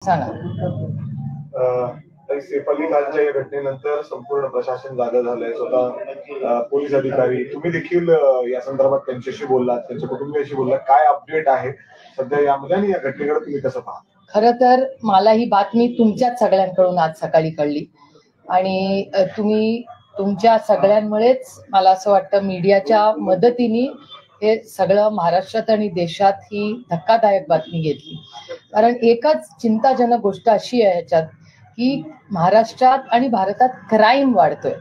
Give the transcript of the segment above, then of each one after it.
सैफ अली खानच्या या घटनेनंतर संपूर्ण प्रशासन जागा झालंय. स्वतः पोलीस अधिकारी तुम्ही देखील या संदर्भात त्यांच्याशी बोललात, त्यांच्या कुटुंबियाशी बोललात. काय अपडेट आहे सध्या यामध्ये आणि या घटनेकडे तुम्ही कसं पाहता? खरं तर मला ही बातमी तुमच्याच सगळ्यांकडून आज सकाळी कळली आणि तुम्ही तुमच्या सगळ्यांमुळेच मला असं वाटतं मीडियाच्या मदतीने हे सगळं महाराष्ट्रात आणि देशात ही धक्कादायक बातमी घेतली. कारण एकच चिंताजनक गोष्ट अशी आहे ह्याच्यात की महाराष्ट्रात आणि भारतात क्राईम वाढतोय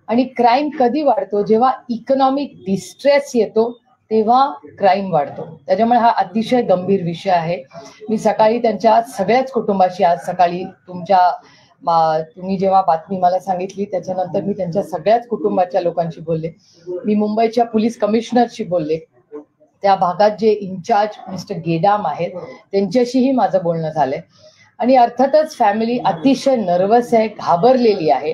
आणि क्राईम कधी वाढतो जेव्हा इकॉनॉमिक डिस्ट्रेस येतो तेव्हा क्राईम वाढतो. त्याच्यामुळे हा अतिशय गंभीर विषय आहे. मी सकाळी त्यांच्या सगळ्याच कुटुंबाशी आज सकाळी तुम्ही जेव्हा बातमी मला सांगितली त्याच्यानंतर मी त्यांच्या सगळ्याच कुटुंबाच्या लोकांशी बोलले. मी मुंबईच्या पोलीस कमिशनरशी बोलले. त्या भागात जे इन्चार्ज मिस्टर गेडाम आहेत त्यांच्याशीही माझं बोलणं झालंय आणि अर्थातच फॅमिली अतिशय नर्वस आहे, घाबरलेली आहे.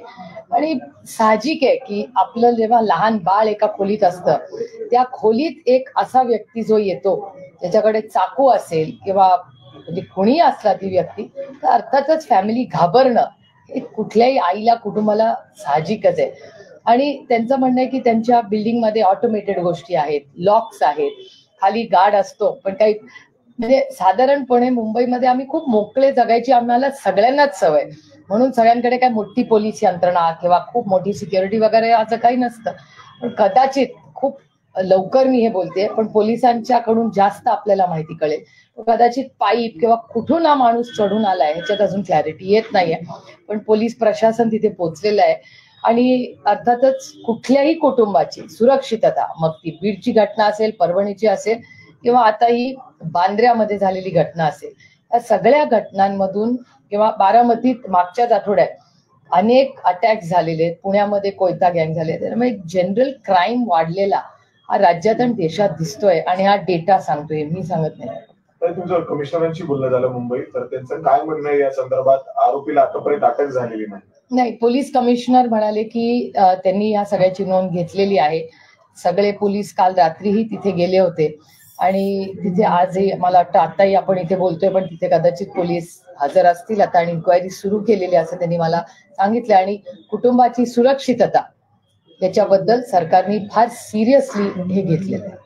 आणि साहजिक आहे की आपलं जेव्हा लहान बाळ एका खोलीत असतं त्या खोलीत एक असा व्यक्ती जो येतो त्याच्याकडे चाकू असेल किंवा म्हणजे कोणी असला ती व्यक्ती तर अर्थातच फॅमिली घाबरणं हे कुठल्याही आईला कुटुंबाला साहजिकच आहे. आणि त्यांचं म्हणणं आहे की त्यांच्या बिल्डिंगमध्ये ऑटोमेटेड गोष्टी आहेत, लॉक्स आहेत, खाली गार्ड असतो. पण काही म्हणजे साधारणपणे मुंबईमध्ये आम्ही खूप मोकळे जगायची आम्हाला सगळ्यांनाच सवय, म्हणून सगळ्यांकडे काय मोठी पोलीस यंत्रणा किंवा खूप मोठी सिक्युरिटी वगैरे असं काही नसतं. पण कदाचित खूप लवकर मी हे बोलते पण पोलिसांच्याकडून जास्त आपल्याला माहिती कळेल. कदाचित पाईप किंवा कुठून हा माणूस चढून आलाय ह्याच्यात अजून क्लॅरिटी येत नाहीये. पण पोलीस प्रशासन तिथे पोहोचलेलं आहे आणि अर्थातच कुठल्याही कुटुंबाची सुरक्षितता, मग ती बीडची घटना असेल, परभणीची असेल किंवा आता ही बांद्र्यामध्ये झालेली घटना असेल, या सगळ्या घटनांमधून किंवा बारामतीत मागच्याच आठवड्यात अनेक अटॅक झालेले आहेत, पुण्यामध्ये कोयता गँग झाले. त्यामुळे जनरल क्राईम वाढलेला हा राज्यात आणि देशात दिसतोय आणि हा डेटा सांगतोय, मी सांगत नाही. तुमचं कमिशनरांशी बोलणं झालं मुंबईत, तर त्यांचं काय म्हणणं आहे या संदर्भात? आरोपीला आतापर्यंत अटक झालेली नाही. पोलीस कमिशनर म्हणाले की त्यांनी या सगळ्याची नोंद घेतलेली आहे. सगळे पोलीस काल रात्रीही तिथे गेले होते आणि तिथे आजही मला वाटतं आताही आपण इथे बोलतोय पण तिथे कदाचित पोलीस हजर असतील आता आणि इन्क्वायरी सुरू केलेली असं त्यांनी मला सांगितलं. आणि कुटुंबाची सुरक्षितता याच्याबद्दल सरकारने फार सिरियसली हे घेतलेलं आहे.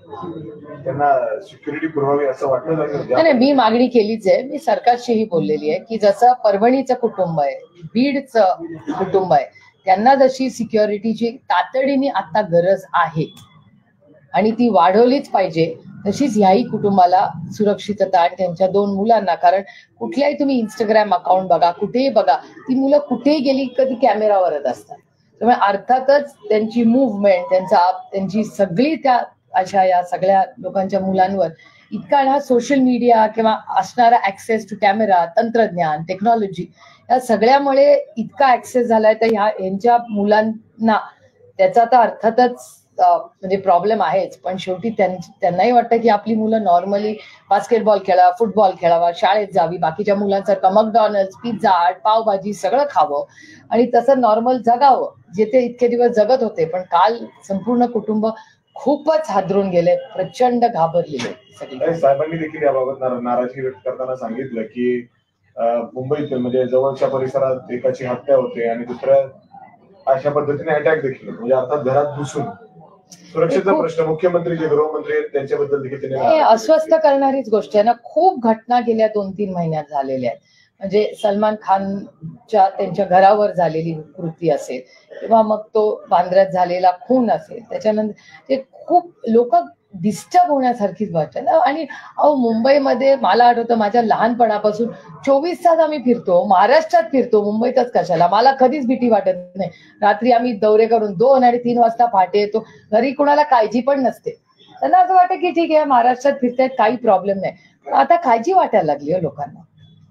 त्यांना सिक्युरिटी पुरवावी असं वाटतं? नाही, मी मागणी केलीच आहे. मी सरकारशीही बोललेली आहे की जसं परभणीचं कुटुंब आहे, बीडचं कुटुंब आहे, त्यांना जशी सिक्युरिटीची तातडीने आता गरज आहे आणि ती वाढवलीच पाहिजे तशीच ह्याही कुटुंबाला सुरक्षितता आणि त्यांच्या 2 मुलांना. कारण कुठल्याही तुम्ही इंस्टाग्राम अकाउंट बघा, कुठेही बघा, ती मुलं कुठेही गेली कधी कॅमेरावरच असतात. त्यामुळे अर्थातच त्यांची मुवमेंट, त्यांची सगळी त्या अशा या सगळ्या लोकांच्या मुलांवर इतका हा सोशल मीडिया किंवा असणारा ऍक्सेस टू कॅमेरा, तंत्रज्ञान, टेक्नॉलॉजी या सगळ्यामुळे इतका ऍक्सेस झालाय. तर यांच्या मुलांना त्याचा तर अर्थातच म्हणजे प्रॉब्लेम आहेच. पण शेवटी त्यांनाही वाटतं की आपली मुलं नॉर्मली बास्केटबॉल खेळावा, फुटबॉल खेळावा, शाळेत जावी, बाकीच्या मुलांसारखं मॅकडॉनल्ड्स, पिझ्झा हट, पावभाजी सगळं खावं आणि तसं नॉर्मल जगावं जे ते इतके दिवस जगत होते. पण काल संपूर्ण कुटुंब खूपच हादरून गेले, प्रचंड घाबरलेले सगळे. साहेबांनी देखील याबाबत नाराजी व्यक्त करताना सांगितलं की मुंबईत म्हणजे जवळच्या परिसरात एकाची हत्या होते आणि दुसऱ्या अशा पद्धतीने अटॅक देखील, म्हणजे अर्थात घरात घुसून सुरक्षेचा प्रश्न. मुख्यमंत्री जे गृहमंत्री आहेत त्यांच्याबद्दल देखील अस्वस्थ करणारीच गोष्ट आहे ना. खूप घटना गेल्या 2-3 महिन्यात झालेल्या आहेत. म्हणजे सलमान खानच्या त्यांच्या घरावर झालेली कृती असेल किंवा मग तो बांद्र्यात झालेला खून असेल, त्याच्यानंतर ते खूप लोक डिस्टर्ब होण्यासारखीच गोष्ट आहे ना. आणि मुंबईमध्ये मला आठवतं माझ्या लहानपणापासून 24 तास आम्ही फिरतो, महाराष्ट्रात फिरतो, मुंबईतच कशाला. मला कधीच भीती वाटत नाही. रात्री आम्ही दौरे करून 2 आणि 3 वाजता पहाटे येतो. घरी कुणाला काळजी पण नसते. त्यांना असं वाटतं की ठीक आहे महाराष्ट्रात फिरतायत, काही प्रॉब्लेम नाही. आता काळजी वाटायला लागली आहे लोकांना.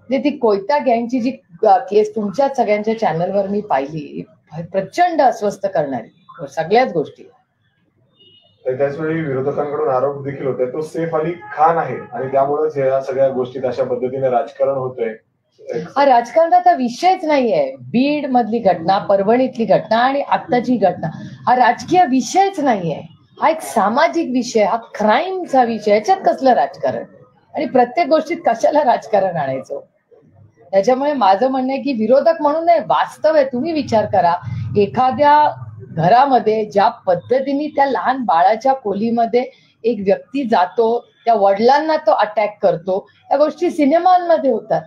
म्हणजे ती कोयता गँगची जी केस तुमच्या सगळ्यांच्या चॅनलवर मी पाहिली, प्रचंड अस्वस्थ करणारी सगळ्याच गोष्टी. त्याचवेळी विरोधकांकडून आरोप देखील होते तो सैफ अली खान आहे आणि त्यामुळेच या सगळ्या गोष्टीत अशा पद्धतीने राजकारण होतंय. हा राजकारणाचा विषयच नाहीये. बीड मधली घटना, परभणीतली घटना आणि आत्ताची घटना हा राजकीय विषयच नाहीये. हा एक सामाजिक विषय, हा क्राईमचा विषय. याच्यात कसलं राजकारण आणि प्रत्येक गोष्टीत कशाला राजकारण आणायचं? त्याच्यामुळे माझं म्हणणं आहे की विरोधक म्हणून नाही, वास्तव आहे. तुम्ही विचार करा, एखाद्या घरामध्ये ज्या पद्धतीने त्या लहान बाळाच्या खोलीमध्ये एक व्यक्ती जातो, त्या वडिलांना तो अटॅक करतो, त्या गोष्टी सिनेमांमध्ये होतात.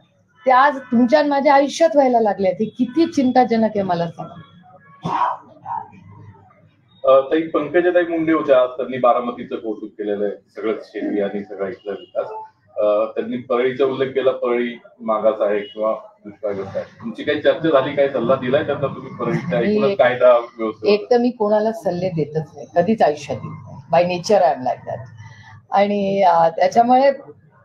त्या आज तुमच्या माझ्या आयुष्यात व्हायला लागल्या. ते किती चिंताजनक आहे मला सांगा. ताई पंकजाताई मुंडे होत्या, त्यांनी बारामतीचं कौतुक केलेलं आहे, सगळंच शेती आणि सगळा इथला विकास. त्यांनी परळीचा उल्लेख केला, परळी मागास आहे किंवा दुष्काळग्रस्त आहे. तुमची काही चर्चा झाली, काही सल्ला दिलाय त्यांना तुम्ही परळीच्या एकूणच कायदा व्यवस्था? एक तर मी कोणाला सल्ले देतच नाही, कधीच आयुष्यात. By nature I am like that. आणि त्याच्यामुळे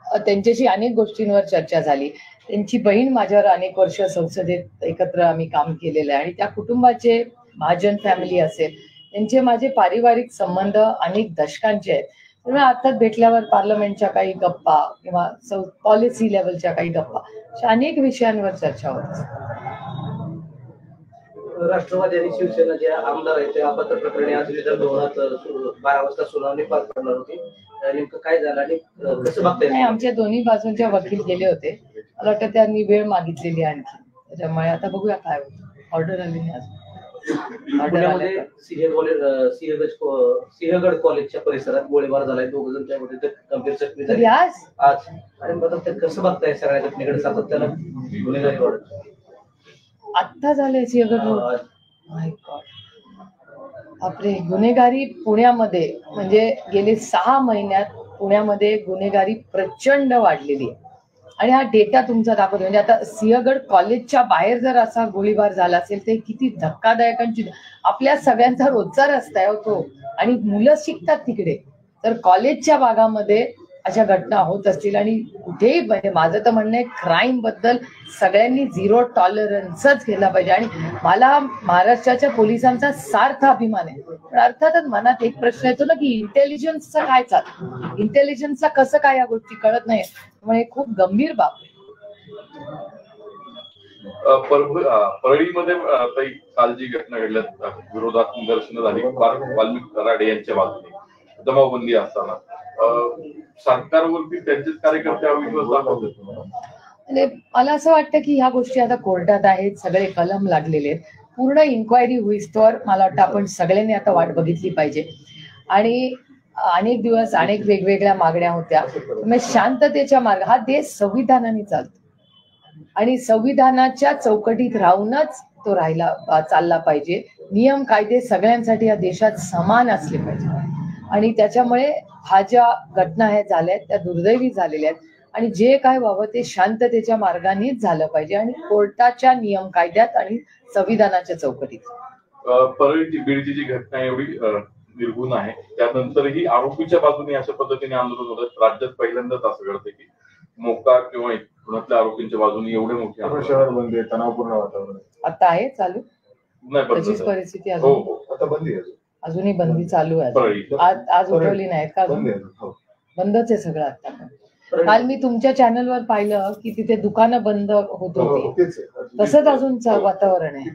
त्यांच्याशी अनेक गोष्टींवर चर्चा झाली. त्यांची बहीण माझ्यावर अनेक वर्ष संसदेत एकत्र आम्ही काम केलेलं आहे आणि त्या कुटुंबाचे, महाजन फॅमिली असेल, त्यांचे माझे पारिवारिक संबंध अनेक दशकांचे आहेत. त्यामुळे आता भेटल्यावर पार्लमेंटच्या काही गप्पा किंवा पॉलिसी लेवलच्या काही गप्पा, अशा अनेक विषयांवर चर्चा होत. राष्ट्रवादी आणि शिवसेना जे आमदार आहेत ते अपात्र प्रकरणी आज विधानभवनात 12 वाजता सुनावणी पार पडणार होती. नेमकं काय झालं आणि कसं बघताय? आमच्या दोन्ही बाजूंच्या वकील गेले होते. मला वाटतं त्यांनी वेळ मागितलेली आणखी, त्याच्यामुळे आता बघूया काय होतं. ऑर्डर आली नाही अजून. पुण्यामध्ये सिंहगड कॉलेजच्या परिसरात गोळीबार झालाय. 2 जण त्यामध्ये गंभीर जखमी झाले आज. आणि मग कसं बघताय सगळ्या घटनेकडे? सातत्यानं गुन्हेगारी वाढत आत्ता झालंय सिंहगड रोड. माय गॉड, आपले गुन्हेगारी पुण्यामध्ये म्हणजे गेले 6 महिन्यात पुण्यामध्ये गुन्हेगारी प्रचंड वाढलेली आहे. आणि हा डेटा तुमचा दाखवतो. म्हणजे आता सिंहगड कॉलेजच्या बाहेर जर असा गोळीबार झाला असेल तर किती धक्कादायक. आपल्या सगळ्यांचा रोजचा रस्ता आहे तो, आणि मुलं शिकतात तिकडे. तर कॉलेजच्या भागामध्ये अशा घटना होत असतील आणि कुठेही, म्हणजे माझं तर म्हणणं आहे क्राईम बद्दल सगळ्यांनी 0 टॉलरन्सच केला पाहिजे. आणि मला महाराष्ट्राच्या पोलिसांचा सार्थ अभिमान आहे. पण अर्थातच मनात एक प्रश्न येतो ना की इंटेलिजन्सचा काय चालतं, इंटेलिजन्सचा कसं काय या गोष्टी कळत नाही. त्यामुळे खूप गंभीर बाब आहे. परळीमध्ये काही काल जी घटना घडल्या, विरोधात निदर्शनं झाली वाल्मिक कराड यांच्या बाजूने, जमावबंदी असताना सरकारवरती त्यांचेच कार्यकर्ते अविश्वास दाखवतात. म्हणजे मला असं वाटतं की ह्या गोष्टी आता कोर्टात आहेत, सगळे कलम लागलेले आहेत. पूर्ण इन्क्वायरी होईस्तोवर मला वाटतं आपण सगळ्यांनी आता वाट बघितली पाहिजे. आणि अनेक दिवस अनेक वेगवेगळ्या मागण्या होत्या. म्हणजे शांततेच्या मार्ग, हा देश संविधानाने चालतो आणि संविधानाच्या चौकटीत राहूनच तो चालला पाहिजे. नियम कायदे सगळ्यांसाठी या देशात समान असले पाहिजे. आणि त्याच्यामुळे ह्या ज्या घटना ह्या झाल्या त्या दुर्दैवी झालेल्या आहेत. आणि जे काय व्हावं ते शांततेच्या मार्गानेच झालं पाहिजे आणि कोर्टाच्या नियम कायद्यात आणि संविधानाच्या चौकटीत. परळीची बीडची जी घटना एवढी निर्गुण आहे, त्यानंतरही आरोपीच्या बाजूने अशा पद्धतीने आंदोलन होतं. राज्यात पहिल्यांदाच असं घडतं की मोका किंवा पुण्यातल्या आरोपींच्या बाजूने एवढे मोठे शहर बंद आहे, तणावपूर्ण वातावरण आता आहे चालू. नाही परिस्थिती आता बंदी आहे, अजूनही बंदी चालू आहे. आज उठवली नाही का? बंदच आहे सगळं आता. काल मी तुमच्या चॅनलवर पाहिलं की तिथे दुकानं बंद होत होती, तसंच अजून वातावरण आहे.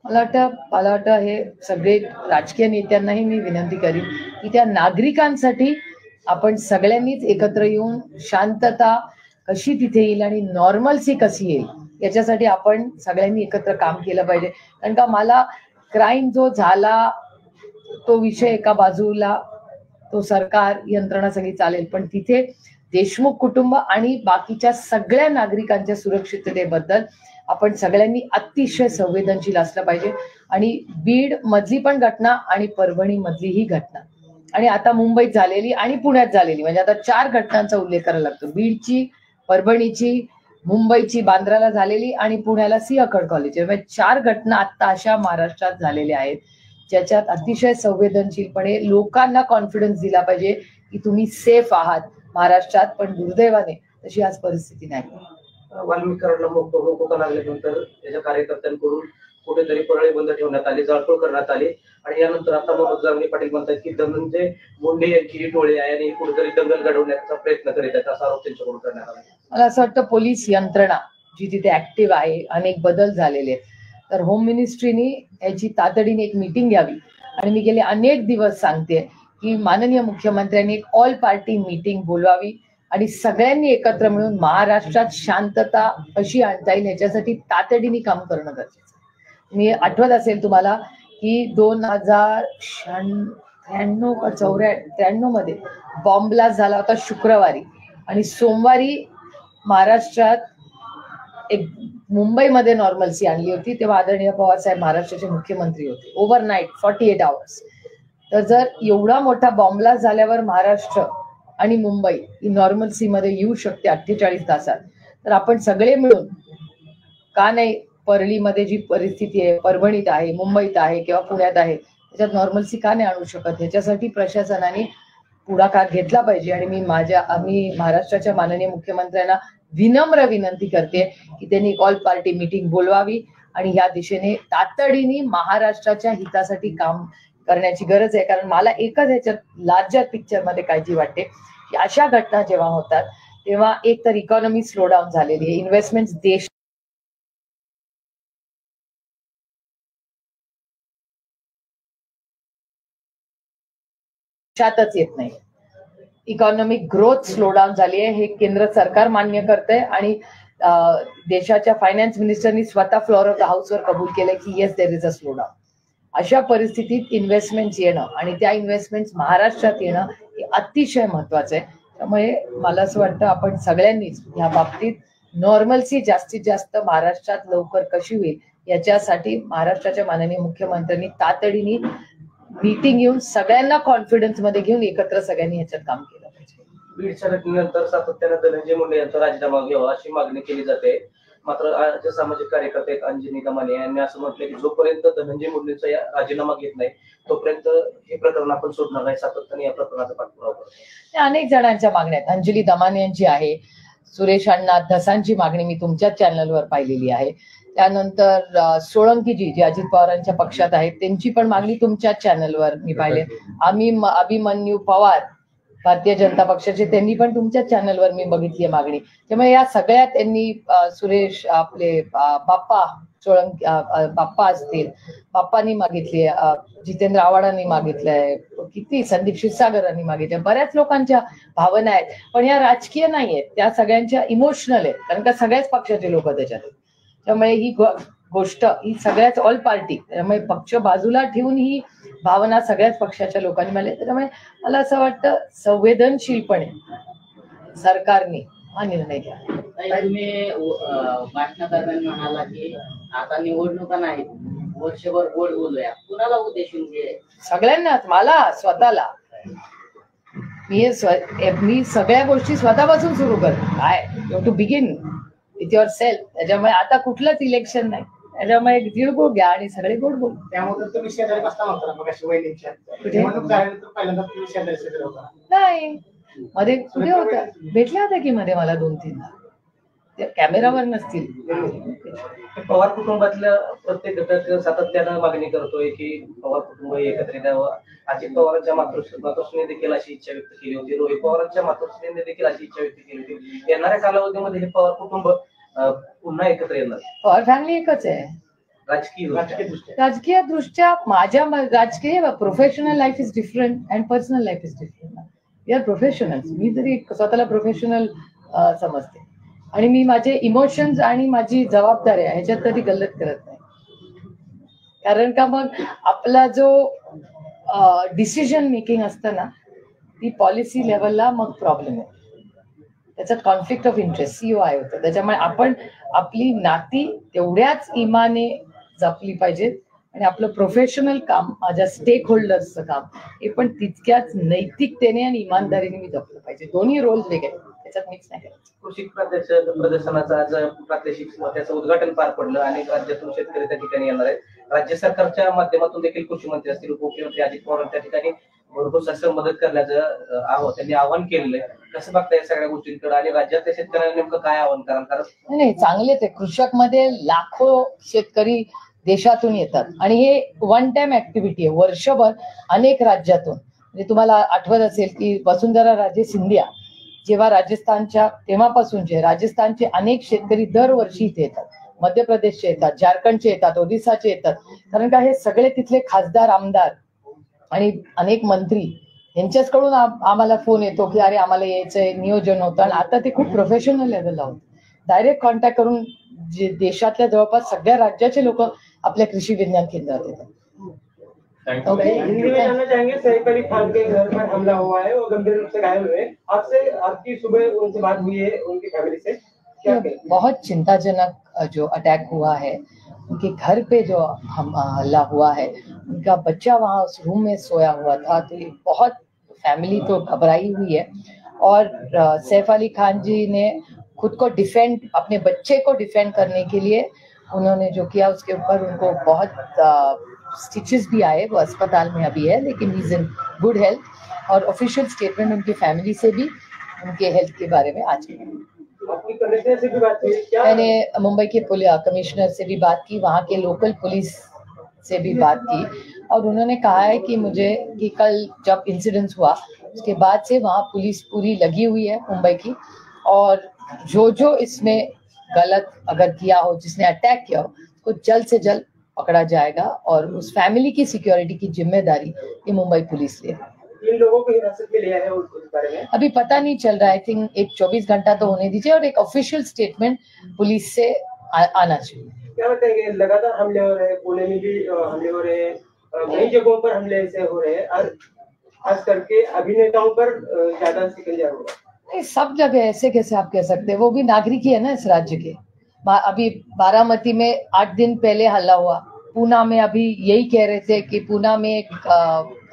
मला वाटतं हे सगळे राजकीय नेत्यांनाही मी विनंती करीन की त्या नागरिकांसाठी आपण सगळ्यांनीच एकत्र येऊन शांतता कशी तिथे येईल आणि नॉर्मलसी कशी येईल याच्यासाठी आपण सगळ्यांनी एकत्र काम केलं पाहिजे. कारण का मला क्राईम जो झाला तो विषय एका बाजूला, तो सरकार यंत्रणा सगळी चालेल, पण तिथे देशमुख कुटुंब आणि बाकीच्या सगळ्या नागरिकांच्या सुरक्षिततेबद्दल आपण सगळ्यांनी अतिशय संवेदनशील असलं पाहिजे. आणि बीड मधली पण घटना आणि परभणी मधली ही घटना आणि आता मुंबईत झालेली आणि पुण्यात झालेली, म्हणजे आता 4 घटनांचा उल्लेख करायला लागतो. बीडची, परभणीची, मुंबईची बांद्राला झालेली आणि पुण्याला सिंहगड कॉलेज. म्हणजे 4 घटना आता अशा महाराष्ट्रात झालेल्या आहेत ज्याच्यात अतिशय संवेदनशीलपणे लोकांना कॉन्फिडन्स दिला पाहिजे की तुम्ही सेफ आहात महाराष्ट्रात. पण दुर्दैवाने तशी आज परिस्थिती नाही. वाल्मिक कराडला मोका लागल्यानंतर त्याच्या कार्यकर्त्यांकडून कुठेतरी परळी बंद ठेवण्यात आली, जाळपोळ करण्यात आली. आणि यानंतर आता मनोज जांगणे पाटील म्हणतात की धनंजय मुंडे यांची ही टोळी आहे आणि कुठेतरी दंगल घडवण्याचा प्रयत्न करीत आहेत, असा आरोप त्यांच्याकडून करण्यात आला. मला असं वाटतं पोलीस यंत्रणा जी तिथे ऍक्टिव्ह आहे, अनेक बदल झालेले आहेत. तर होम मिनिस्ट्रीने याची तातडीने एक मीटिंग घ्यावी. आणि मी गेले अनेक दिवस सांगते की माननीय मुख्यमंत्र्यांनी एक ऑल पार्टी मीटिंग बोलवावी आणि सगळ्यांनी एकत्र मिळून महाराष्ट्रात शांतता कशी आणता येईल ह्याच्यासाठी तातडीने काम करणं गरजेचं आहे. मी आठवत असेल तुम्हाला की 2093 का 93 मध्ये बॉम्ब ब्लास्ट झाला होता शुक्रवारी, आणि सोमवारी महाराष्ट्रात एक मुंबईमध्ये नॉर्मल्सी आणली होती. तेव्हा आदरणीय पवार साहेब महाराष्ट्राचे मुख्यमंत्री होते. Overnight 48 hours. तर जर एवढा मोठा बॉम्ब ब्लास्ट झाल्यावर महाराष्ट्र आणि मुंबई ही नॉर्मल्सी मध्ये येऊ शकते 48 तासात, तर आपण सगळे मिळून का नाही परळीमध्ये जी परिस्थिती आहे, परभणीत आहे, मुंबईत आहे किंवा पुण्यात आहे, त्याच्यात नॉर्मल्सी का नाही आणू शकत? ह्याच्यासाठी प्रशासनाने पुढाकार घेतला पाहिजे. आणि आम्ही महाराष्ट्राच्या माननीय मुख्यमंत्र्यांना विनम्र विनंती करते की त्यांनी एक ऑल पार्टी मीटिंग बोलवावी आणि या दिशेने तातडीने महाराष्ट्राच्या हितासाठी काम करण्याची गरज आहे. कारण मला एकच ह्याच्यात लार्जर पिक्चर मध्ये काळजी वाटते की अशा घटना जेव्हा होतात तेव्हा एक तर इकॉनॉमी स्लो डाऊन झालेली आहे, इन्व्हेस्टमेंट देशातच येत नाही. इकॉनॉमिक ग्रोथ स्लो डाऊन झाली आहे, हे केंद्र सरकार मान्य करतंय आणि देशाच्या फायनान्स मिनिस्टरनी स्वतः फ्लोअर ऑफ द हाऊसवर कबूल केलंय की yes there is a slow down. अशा परिस्थितीत इन्व्हेस्टमेंट येणं आणि त्या इन्व्हेस्टमेंट महाराष्ट्रात येणं हे अतिशय महत्वाचं आहे. त्यामुळे मला असं वाटतं आपण सगळ्यांनीच या बाबतीत नॉर्मल्सी जास्तीत जास्त महाराष्ट्रात लवकर कशी होईल याच्यासाठी महाराष्ट्राच्या माननीय मुख्यमंत्र्यांनी तातडीने मीटिंग घेऊन सगळ्यांना कॉन्फिडन्स मध्ये घेऊन एकत्र सगळ्यांनी ह्याच्यात काम केलं पाहिजे. बीडच्या घटनेनंतर सातत्यानं धनंजय मुंडे यांचा राजीनामा घ्यावा अशी मागणी केली जाते. मात्र जे सामाजिक कार्यकर्ते आहेत अंजनी दमाने यांनी असं म्हटलं की जोपर्यंत धनंजय मुंडेंचा राजीनामा घेत नाही तोपर्यंत हे प्रकरण आपण सोडणार नाही, सातत्याने या प्रकरणाचा पाठपुरावा करतो. अनेक जणांच्या मागण्या आहेत. अंजली दमाने यांची आहे, सुरेश अण्णा धसांची मागणी मी तुमच्याच चॅनलवर पाहिलेली आहे. त्यानंतर सोळंकीजी जे अजित पवारांच्या पक्षात आहेत त्यांची पण मागणी तुमच्याच चॅनलवर मी पाहिले. अभिमन्यू पवार भारतीय जनता पक्षाचे त्यांनी पण तुमच्याच चॅनलवर मी बघितली मागणी. त्यामुळे या सगळ्यात त्यांनी सुरेश आपले बाप्पा सोळंकी बाप्पा असतील, बाप्पांनी मागितली, जितेंद्र आव्हाडांनी मागितलंय, किती संदीप क्षीरसागरांनी मागितलंय, बऱ्याच लोकांच्या भावना आहेत. पण या राजकीय नाही आहेत, त्या सगळ्यांच्या इमोशनल आहेत, कारण का सगळ्याच पक्षाचे लोक त्याच्यात आहेत. त्यामुळे ही गोष्ट ही सगळ्याच ऑल पार्टी, त्यामुळे पक्ष बाजूला ठेवून ही भावना सगळ्याच पक्षाच्या लोकांनी मांडली. त्यामुळे मला असं वाटतं संवेदनशीलपणे सरकारने हा निर्णय घ्या. तुम्ही भाषण दरम्यान म्हणाला की आता निवडणुका नाहीत, वर्षभर गोड बोलूया, कुणाला उद्देशून सगळ्यांनाच, मला स्वतःला. मी सगळ्या गोष्टी स्वतःपासून सुरू करते. काय you to begin with yourself. त्याच्यामुळे आता कुठलंच इलेक्शन नाही, त्याच्यामुळे तिळगुळ घ्या आणि सगळे गोड बोल. त्यामुळे तुम्ही शेजारी बसता म्हणता मग अशी वहिनीच्या पहिल्यांदा तुम्ही शेजारी होता नाही, मध्ये कुठे होता, भेटल्या होत्या की मध्ये मला 2-3दा, त्या कॅमेरावर नसतील. पवार कुटुंबातल्या प्रत्येक घटक सातत्यानं मागणी करतोय की पवार कुटुंब एकत्रित यावं. अजित पवारांच्या मातोश्रीने देखील अशी इच्छा व्यक्त केली होती, रोहित पवारांच्या मातोश्रीने देखील अशी इच्छा व्यक्त केली होती. येणाऱ्या कालावधीमध्ये हे पवार कुटुंब पुन्हा एकत्र येणार. पवार फॅमिली एकच आहे राजकीय दृष्ट्या. माझ्या राजकीय professional life is different and personal life is different. We are professionals. मी तरी स्वतःला प्रोफेशनल समजते आणि मी माझे इमोशन्स आणि माझी जबाबदारी आहे ह्याच्यात कधी गल्लत करत नाही. कारण का मग आपला जो डिसिजन मेकिंग असतं ना ती पॉलिसी लेवलला मग प्रॉब्लेम आहे, त्याच्यात कॉन्फ्लिक्ट ऑफ इंटरेस्ट सीओ आहे होतं. त्याच्यामुळे आपण आपली नाती तेवढ्याच इमाने जपली पाहिजेत आणि आपलं प्रोफेशनल काम, माझ्या स्टेक होल्डर्सचं काम हे पण तितक्याच नैतिकतेने आणि इमानदारीने मी जपलं पाहिजे. दोन्ही रोल वेगळे, त्याच्यात मिक्स नाही करायचं. कृषी प्रदर्शनाचं आज प्रात्यक्षिक त्याचं उद्घाटन पार पडलं आणि राज्यातून शेतकरी त्या ठिकाणी येणार आहेत. राज्य सरकारच्या माध्यमातून देखील कृषी मंत्री असतील, उपमुख्यमंत्री अजित पवार त्या ठिकाणी भरपूर असं मदत करण्याचं त्यांनी आवाहन केलेलं आहे. कसं बघताय सगळ्या गोष्टींकडे आणि राज्यातल्या शेतकऱ्यांना नेमकं काय आवाहन कराल? कारण नाही, चांगलेच आहे. कृषक मध्ये लाखो शेतकरी देशातून येतात आणि हे वन टाइम ऍक्टिव्हिटी आहे. वर्षभर अनेक राज्यातून, म्हणजे तुम्हाला आठवत असेल की वसुंधरा राजे सिंधिया जेव्हा राजस्थानच्या तेव्हापासूनचे राजस्थानचे अनेक शेतकरी दरवर्षी इथे येतात, मध्य प्रदेशचे येतात, झारखंडचे येतात, ओडिसाचे येतात. कारण का हे सगळे तिथले खासदार, आमदार आणि अनेक मंत्री ह्यांच्याचकडून आम्हाला फोन येतो की अरे आम्हाला यायचंय, नियोजन होतं. आणि आता ते खूप प्रोफेशनल लेवलला होतं. डायरेक्ट कॉन्टॅक्ट करून जे देशातल्या जवळपास सगळ्या राज्याचे लोक आपल्या कृषि विज्ञान केंद्रात येतात. थँक्यू. ओके. हिंदी में जानना चाहेंगे, सैफ अली खान के घर पर हमला हुआ है, वो गंभीर रूप से घायल हुए। आपसे आपकी सुबह उनसे बात हुई है, उनकी फैमिली से क्या ये कहेंगे? बहुत चिंताजनक जो अटैक हुआ है, उनके घर पे जो हमला हुआ है, उनका बच्चा वहाँ उस रूम में सोया हुआ था, तो ये बहुत फैमिली तो घबराई हुई है। और सैफ अली खान जी ने खुद को डिफेंड, अपने बच्चे को डिफेंड करने के लिए उन्होंने जो किया, उसके ऊपर उनको बहुत स्टिचेस भी आए, वो अस्पताल में अभी है, लेकिन he is in good health. और ऑफिशियल स्टेटमेंट उनकी फैमिली से भी उनके हेल्थ के बारे में आज आपकी कमिश्नर से भी बात हुई क्या? मैंने मुंबई के कमिश्नर से भी बात की, वहाँ के लोकल पुलिस से भी बात की, और उन्होंने कहा है कि मुझे कि कल जब इंसिडेंस हुआ उसके बाद से वहाँ पुलिस पूरी लगी हुई है मुंबई की, और जो इसमें गलत अगर किया हो, जिसने अटैक किया हो, उसको जल्द से जल्द पकड़ा जाएगा, और उस फैमिली की सिक्योरिटी की जिम्मेदारी ये मुंबई पुलिस ले। इन लोगों को हिरासत में लिया है उस बारे में अभी पता नहीं चल रहा है। आई थिंक एक 24 घंटा तो होने दीजिए, और एक ऑफिशियल स्टेटमेंट पुलिस से आना चाहिए। क्या बताएंगे? लगातार हमले हो रहे हैं, पुणे में भी हमले हो रहे हैं, कई जगहों पर हमले ऐसे हो रहे हैं, और खास करके अभिनेताओं पर ज्यादा शिकंजा हो रहा है। नहीं, सब जगह ऐसे कैसे आप कह सकते हैं? वो भी नागरिक ही है ना इस राज्य के। अभी बारामती में 8 दिन पहले हल्ला हुआ, पूना में अभी यही कह रहे थे कि पूना में एक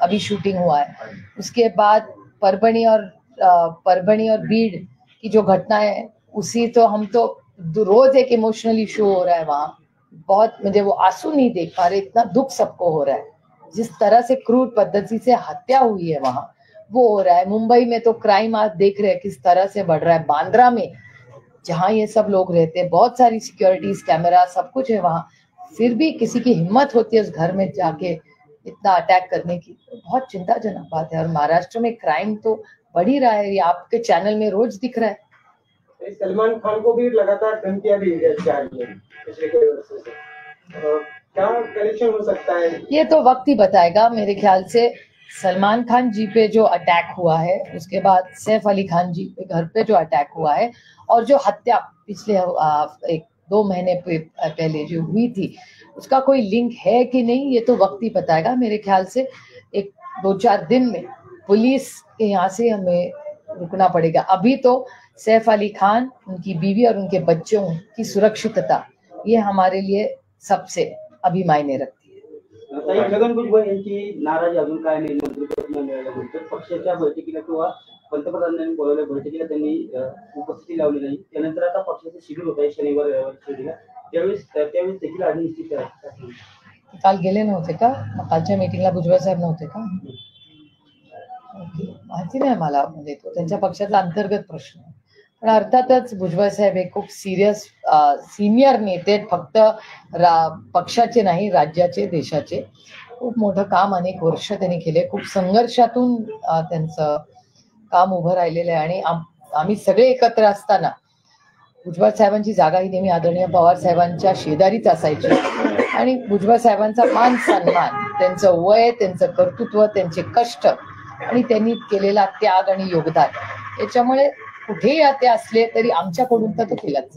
अभी शूटिंग हुआ है। उसके बाद परभणी और बीड़ की जो घटना है, उसी तो हम तो रोज एक इमोशनल इशू हो रहा है वहाँ। बहुत, मुझे वो आंसू नहीं देख पा रहे, इतना दुख सबको हो रहा है। जिस तरह से क्रूर पद्धति से हत्या हुई है वहाँ, वो हो रहा है। मुंबई में तो क्राइम आज देख रहे हैं किस तरह से बढ़ रहा है। बांद्रा में जहाँ ये सब लोग रहते हैं, बहुत सारी सिक्योरिटीज, कैमरा, सब कुछ है वहाँ, फिर भी किसी की हिम्मत होती है उस घर में जाके इतना अटैक करने की, तो बहुत चिंताजनक बात है। और महाराष्ट्र में क्राइम तो बढ़ ही रहा है, ये आपके चैनल में रोज दिख रहा है। सलमान खान को भी लगातार धमकियां दी जा रही है पिछले कई वर्षों से, क्या कनेक्शन हो सकता है? ये तो वक्त ही बताएगा। मेरे ख्याल से सलमान खान जी पे जो अटैक हुआ है, उसके बाद सैफ अली खान जी पे घर पे जो अटैक हुआ है, और जो हत्या पिछले 1-2 महीने पहले जो हुई थी, उसका कोई लिंक है कि नहीं, ये तो वक्त ही बताएगा। मेरे ख्याल से 1-2-4 दिन में पुलिस के यहाँ से हमें रुकना पड़ेगा। अभी तो सैफ अली खान, उनकी बीवी और उनके बच्चों की सुरक्षितता, ये हमारे लिए सबसे अभी मायने रखती है। छगन भुजबळ यांची नाराजी अजून काय नाही, मंत्रिपद न मिळाल्यानंतर पक्षाच्या बैठकीला किंवा पंतप्रधानांनी बोलवल्या बैठकीला त्यांनी उपस्थिती लावली नाही। त्यानंतर आता पक्षाचं शिबिर होत आहे शनिवार रविवार शिबिर, त्यावेळेस देखील आधी निश्चित करायचं। काल गेले नव्हते का? कालच्या मीटिंगला भुजबळ साहेब नव्हते का? माहिती नाही मला, म्हणजे तो त्यांच्या पक्षातला अंतर्गत प्रश्न आहे। पण अर्थातच भुजबळ साहेब हे खूप सिरियस सिनियर नेते, फक्त पक्षाचे नाही, राज्याचे, देशाचे। खूप मोठं काम अनेक वर्ष त्यांनी केले, खूप संघर्षातून त्यांचं काम उभं राहिलेलं आहे। आणि आम्ही सगळे एकत्र असताना भुजबळ साहेबांची जागा ही नेहमी आदरणीय पवार साहेबांच्या शेजारीच असायची, आणि भुजबळ साहेबांचा मान सन्मान, त्यांचं वय, त्यांचं कर्तृत्व, त्यांचे कष्ट आणि त्यांनी केलेला त्याग आणि योगदान, याच्यामुळे कुठेही ते असले तरी आमच्याकडून तर तो केलाच।